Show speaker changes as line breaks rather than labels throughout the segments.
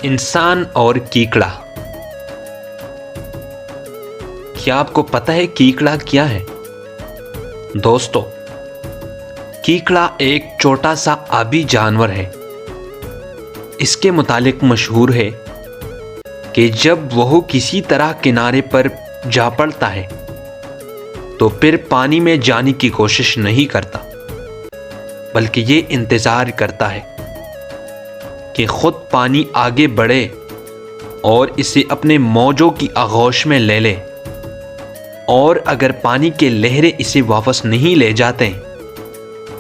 انسان اور کیکڑا۔ کیا آپ کو پتہ ہے کیکڑا کیا ہے؟ دوستو، کیکڑا ایک چھوٹا سا آبی جانور ہے۔ اس کے متعلق مشہور ہے کہ جب وہ کسی طرح کنارے پر جا پڑتا ہے تو پھر پانی میں جانے کی کوشش نہیں کرتا، بلکہ یہ انتظار کرتا ہے کہ خود پانی آگے بڑھے اور اسے اپنے موجوں کی آغوش میں لے لے، اور اگر پانی کے لہریں اسے واپس نہیں لے جاتے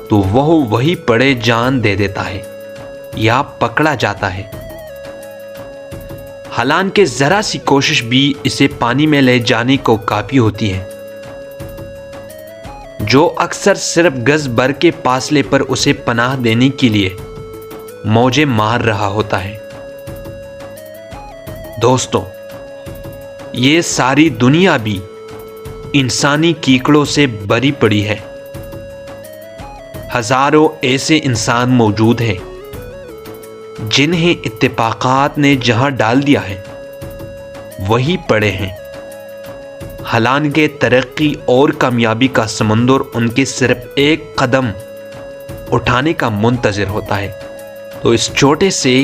تو وہ وہی پڑے جان دے دیتا ہے یا پکڑا جاتا ہے۔ حالانکہ ذرا سی کوشش بھی اسے پانی میں لے جانے کو کافی ہوتی ہے، جو اکثر صرف گز بھر کے فاصلے پر اسے پناہ دینے کے لیے موجیں مار رہا ہوتا ہے۔ دوستو، یہ ساری دنیا بھی انسانی کیکڑوں سے بھری پڑی ہے۔ ہزاروں ایسے انسان موجود ہیں جنہیں اتفاقات نے جہاں ڈال دیا ہے وہی پڑے ہیں، حالانکہ ترقی اور کامیابی کا سمندر ان کے صرف ایک قدم اٹھانے کا منتظر ہوتا ہے۔ تو اس چھوٹے سے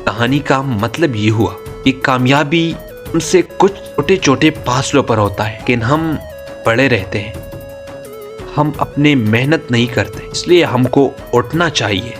کہانی کا مطلب یہ ہوا کہ کامیابی ان سے کچھ چھوٹے چھوٹے فاصلوں پر ہوتا ہے، لیکن ہم پڑے رہتے ہیں، ہم اپنے محنت نہیں کرتے، اس لیے ہم کو اٹھنا چاہیے۔